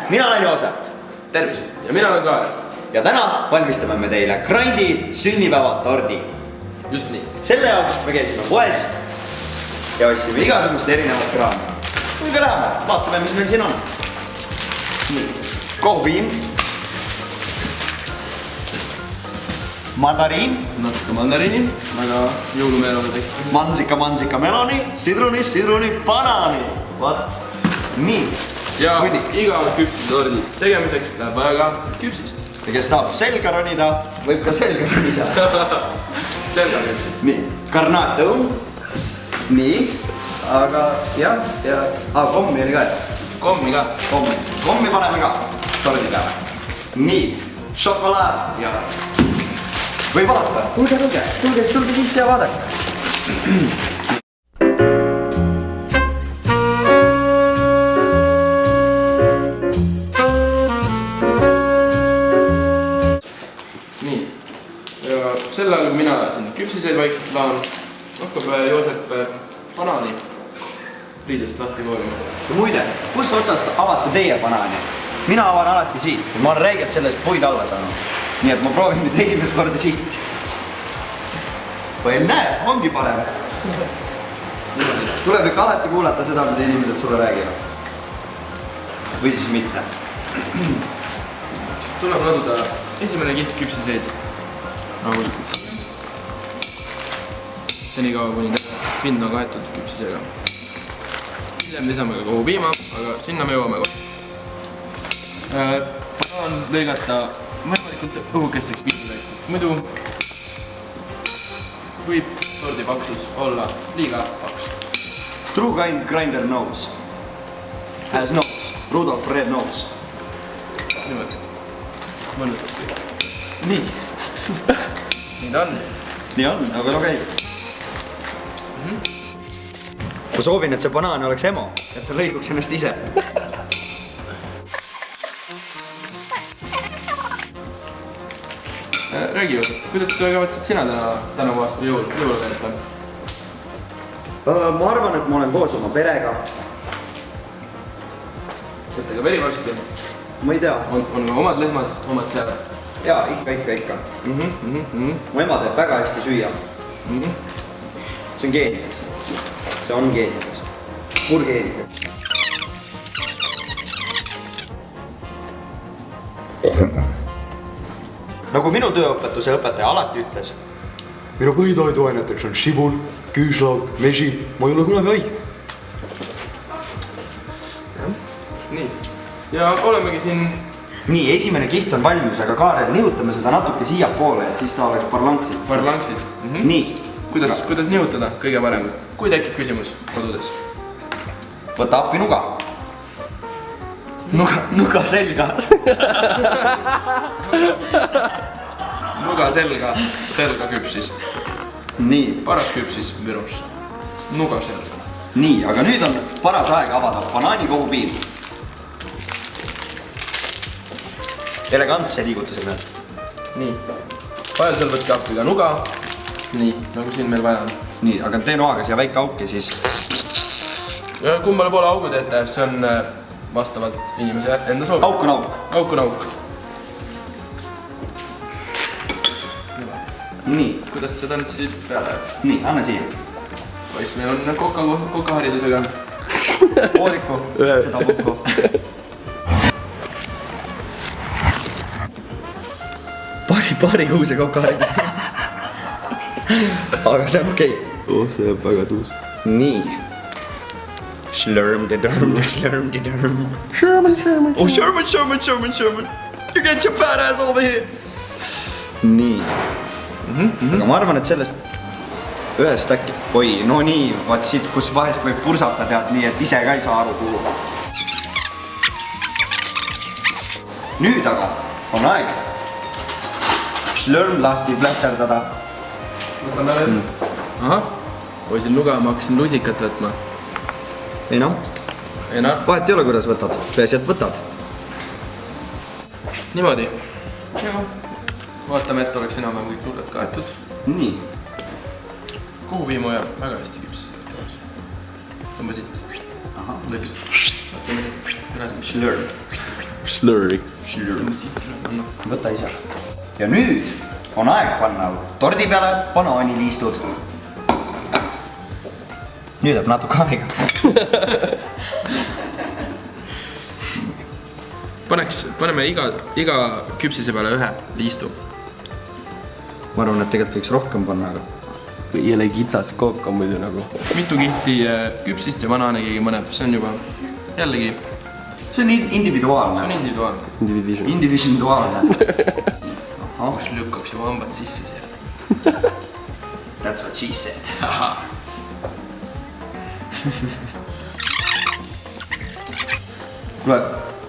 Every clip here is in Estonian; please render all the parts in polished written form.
mina olen Joosep. Tervist ja mina olen Kaarel. Ja täna valmistame me teile Grandi sünnipäevatordi. Just nii. Selle jaoks me käisime poes ja ostsime igasugust erinevat kraami. Kuinka läheme, vaatame, mis meil siin on. Kohupiim, mandariin, natuke mandariini, väga jõulumeelole tehtud. mansika meloni, sidruni, banaani. Vaat, nii. Ja iga küpsisetordi tegemiseks läheb aega küpsist. Ja kes tahab selga ronida, võib ka selga ronida. Selga küpsist. Nii, karnaatõun. Nii, aga jah, kommi oli ka. Kommi ka. Kommi paneme ka tordi peale. Nii, šokolaad ja või vaadata, tulge sisse ja vaadake. Nii, ja sel ajal, kui mina siin küpsiseid vaikselt laon, hakkab Joosep banaani riidest lahti koolima. Ja muide, kus otsast avate teie banaani? Mina avan alati siit. Ma olen räigelt sellest puid alla saanud. Nii et ma proovin nüüd esimest korda siit. Või näe, ongi parem. Tuleb ikka alati kuulata seda, mida inimesed sulle räägivad. Või siis mitte. Tuleb laduda esimene kiht küpsiseid rahulikult. Senikaua, kuni pind on kaetud küpsisega. Hiljem lisame ka kohupiima, aga sinna me jõuame kohe. Banaan lõigata võimalikult õhukesteks kihtideks, sest muidu võib tordi paksus olla liiga paks. True grinder knows. Has knows. Rudolf Red knows. Niimoodi. Mõnusalt kõik. Nii. Nii ta on. Nii on, aga no käib. Ma soovin, et see banaan oleks emo, et ta lõiguks ennast ise. Räägi Joosep, kuidas sa kavatsed sina tänavu aasta jõule veeta? Ma arvan, et ma olen koos oma perega. Võtte ka veri varsti? Ma ei tea. On omad lehmad, omad sead? Jaa, ikka. Mu ema teeb väga hästi süüa. See on geenikas. See on geenikas. Pur geenikas. Nagu minu tööõpetuse õpetaja alati ütles, minu põhitoiduaineteks on šibul, küüslauk, mesi, ma ei ole kunagi haige. Nii, ja olemegi siin... Nii, esimene kiht on valmis, aga Kaarel, nihutame seda natuke siia poole, et siis ta oleks parlanksis. Parlanksis? Nii. Kuidas nihutada kõige parem? Kui tekib küsimus kodudes? Võta appi nuga. Nuga selga. Nuga selga küpsis. Nii. Paras küpsis Virus. Nuga selga. Nii, aga nüüd on paras aeg avada banaanikohupiim. Elegantse liigutuse peal. Nii. Vahel seal võtke appi ka nuga. Nii, nagu siin meil vaja on. Nii, aga tee noaga siia väike auk ja siis... Kumbale poole augu teete, see on vastavalt inimese enda soovi. Auk on auk. Auk on auk. Nii. Kuidas seda nüüd siit peale jääb? Nii, anna siia. Poiss, meil on kokaharidusega. Pooliku, seda kokku. Paari kuuse kokaharidusega. Aga see on okei. See jääb väga tuus. Nii. Slurm-de-durm. Oh, Sherman. You get your fat ass over here. Nii. Aga ma arvan, et sellest ühest äkki... Oi, no nii, vaat siit, kus vahest võib pursata tead nii, et ise ka ei saa aru kuhu. Nüüd aga on aeg slurm lahti plätserdada. Võtame veel. Ahah, poisil nuga, ma hakkasin lusikat võtma. Ei noh, vahet ei ole, kuidas võtad, peaasi, et võtad. Niimoodi. Joo, vaatame, et oleks enam kõik nurgad kaetud. Nii. Kohupiimu jääb väga hästi küps. Tõmba siit. Lõks. Vaatame siit. Ülest. Slurm. Slurry. Võta ise. Ja nüüd on aeg panna tordi peale banaaniliistud. Nüüd jääb natuke aega. Paneme iga küpsise peale ühe liistu. Ma arvan, et tegelikult võiks rohkem panna, aga Jälle kitsas kook on muidu nagu. Mitu kihti küpsist ja banaane keegi mõneb, see on juba jällegi. see on individuaalne. See on individuaalne. Individuaalne. Kus lükkaks juba hambad sisse siia. That's what she said. Kuule,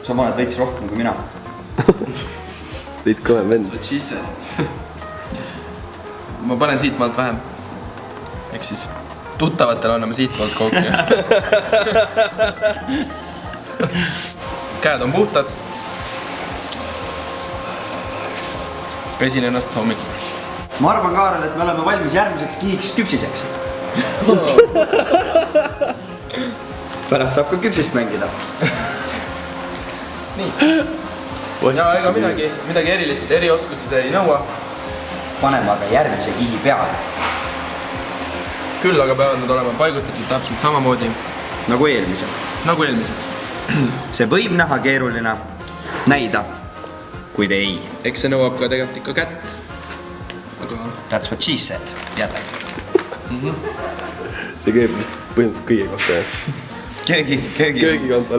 sa paned veits rohkem kui mina. Veits kõvem vend. What she said. Ma panen siit maalt vähem. Ehk siis tuttavatele anname siit maalt kooki. Käed on puhtad. Pesin ennast hommikul. Ma arvan, Kaarel, et me oleme valmis järgmiseks kihiks küpsiseks. Pärast saab ka küpsist mängida. Nii. Ja ega midagi erilist, erioskusi see ei nõua. Paneme aga järgmise kihi peale. Küll aga peavad nad olema paigutatud täpselt samamoodi Nagu eelmised. nagu eelmised. See võib näha keeruline näida, kuid ei. Eks see nõuab ka tegelikult ikka kätt. Aga That's what she said. Jälle. See käib vist põhimõtteliselt kõige kohta.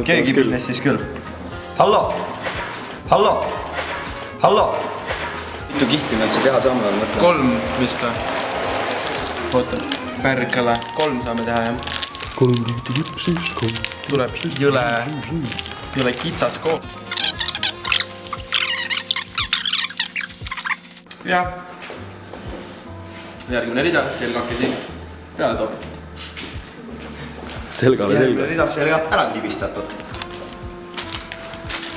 Köögi businessis küll. Hallo. Mitu kihti me üldse teha saame veel mõtlema? 3 vist või? Oota, pärkale. 3 saame teha, jah. 3 kihti küpsist, 3. Tuleb jõle kitsas kook. Ja. Järgmine rida, selgake siin. Peale topitud. Selgale selga. Ridas selgalt ära libistatud.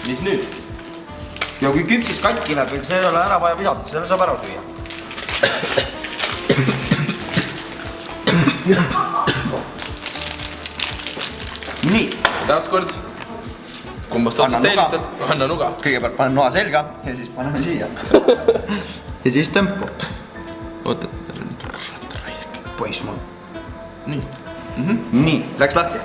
Mis nüüd? Ja kui küpsis katki läheb, see ei ole ära vaja visatud, selle saab ära süüa. Nii. Taaskord. Kumbast otsast eelistad? Anna nuga. Kõigepealt panen noa selga ja siis paneme siia. Ja siis tõmpu. Oota, raisk. Poiss mul. Nii. Nii, läks lahti.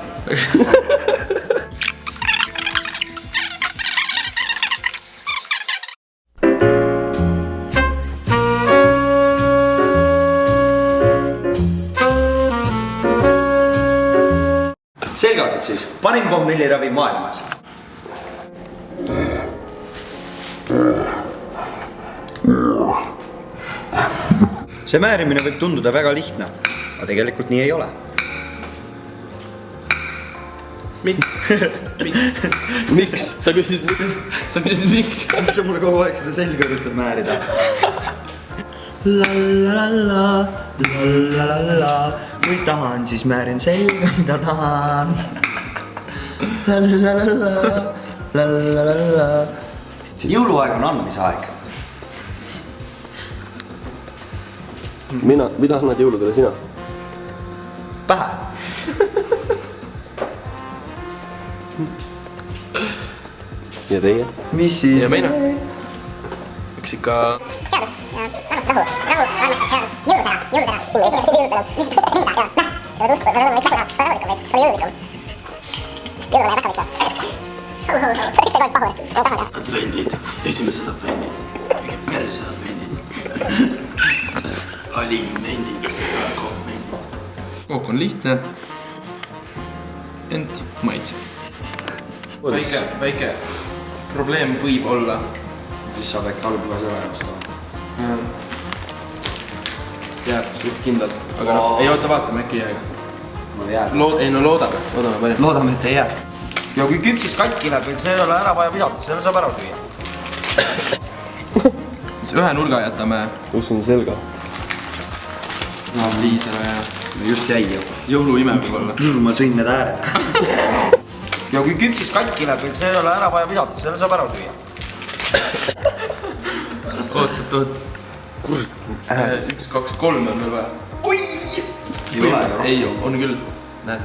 Selgaküpsis, parim pohmelliravi maailmas. See määrimine võib tunduda väga lihtne, aga tegelikult nii ei ole. Miks? Sa küsid miks? Miks sa mulle kogu aeg seda selga üritad määrida? Lalalala, kui tahan, siis määrin selga, mida tahan. Lalalala. Jõuluaeg on andmise aeg. Mida annad jõuludele sina? Pähe. Ja teie? Mis siis? Ja meina. Üks ikka... Advendid, esimesed advendid, mingi perse advendid. Alimendid, kookmendid. Kook on lihtne, ent maitseb. Väike probleem võib olla. Siis saab äkki algula selle ostama. Jääb suht kindlalt, aga no, ei oota, vaatame, äkki jääga. No jääb. Loodame palju. Loodame, et ei jää. Ja kui küpsis katki läheb, see ei ole ära vaja visatud, selle saab ära süüa. Siis ühe nurga jätame. Kus on selga? Liisele ja... Just jäi ju. Jõuluime võib olla. Ma sõin need ääred. Ja kui küpsis katki läheb, see ei ole ära vaja visatud, selle saab ära süüa. Oot. 1, 2, 3 on veel vaja. Oi! Ei ju, on küll. Näed,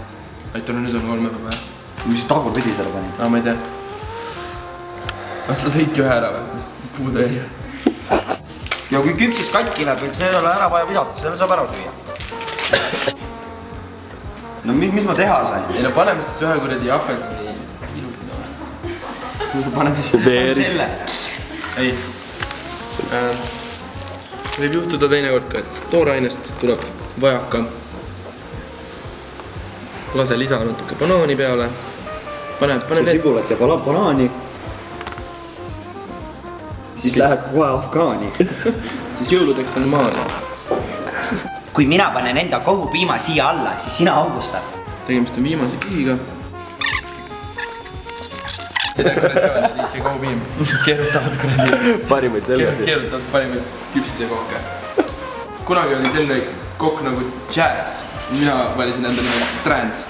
aitan nüüd on 3 veel vaja. Mis tagurpidi selle pani? Ma ei tea. Kas sa sõidki ühe ära või? Mis puudu jäi? ja kui küpsis katki läheb, see ei ole ära vaja visata, selle saab ära süüa. No mis ma teha sain? Ei no paneme siis ühe kuradi apelsini ilusina. Paneme selle. Ei. Võib juhtuda teinekord ka, et toorainest tuleb vajaka. Lase lisa natuke banaani peale. Pane need. Sibulat ja banaani. Siis läheb kohe afgaani. Siis jõuludeks on maal. Kui mina panen enda kohupiima siia alla, siis sina augustad. Tegemist on viimase kihiga. See dekoratsioon, DJ kohupiim. Keerutavad kuradi. Parimaid sellesid. Keerutavad parimaid küpsise kokke. Kunagi oli selline kokk nagu Jazz. Mina valisin enda nimelist Trans.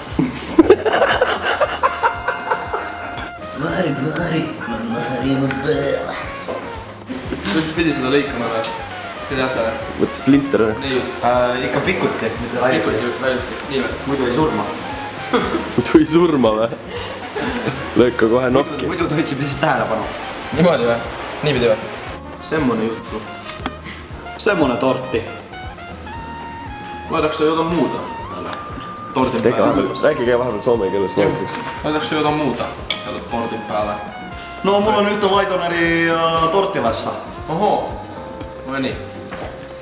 Mari. Kuidas pidi seda lõikama või? Te teate või? Võtta splinter või? Neiud. Ikka pikuti. Pikuti, laiuti. Nii või? Muidu ei surma. Muidu ei surma või? Lõika kohe nokki. Muidu ta otsib lihtsalt tähelepanu. Niimoodi või? Niipidi või? Semmone juttu. Semmone torti. Vaadaks sa jooda muuda. Tordin Tega peale. vahepeal, rääkige vahepeal soome keeles vahetuseks. Vaadaks sa jooda muuda. Jällad tordin peale. No mul on ühte Laidoneri tortilassa. Ohoo. No nii.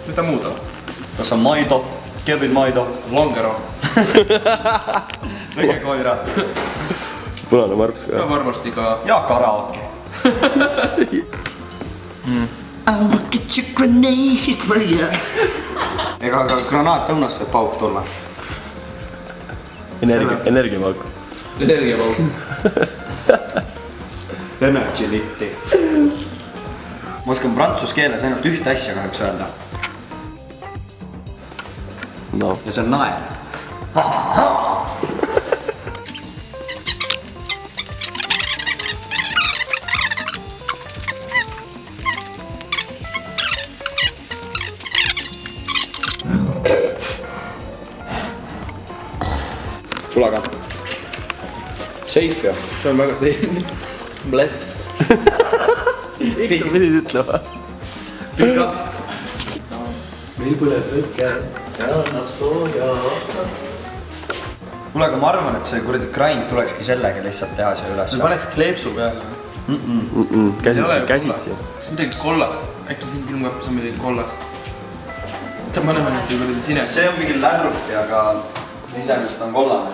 Mida muuda? Kas on Maido? Kevin Maido? Longero. Lõige koira. Punane marps ka. Ja varmasti ka... Ja karaoke. I will get you grenade for you. Ega ka granaat õunast võib pauk tulla. Energiamauk. Energiapauk. Energy litti. Ma oskan prantsus keeles ainult ühte asja kahjuks öelda. No. Ja see on naer. Tule aga. Safe ju. See on väga safe. Bless. Miks sa pidid ütlema? Pick up. Meil põleb lõkke, see annab sooja. Kuule, aga ma arvan, et see kuradi grind tulekski sellega lihtsalt teha siia üles. Me paneks kleepsu peale. Käsitsi. Kas midagi kollast? Äkki siin külmkappis on midagi kollast? Paneme ennast või kuradi sine. See on mingi lädrupi, aga iseenesest on kollane.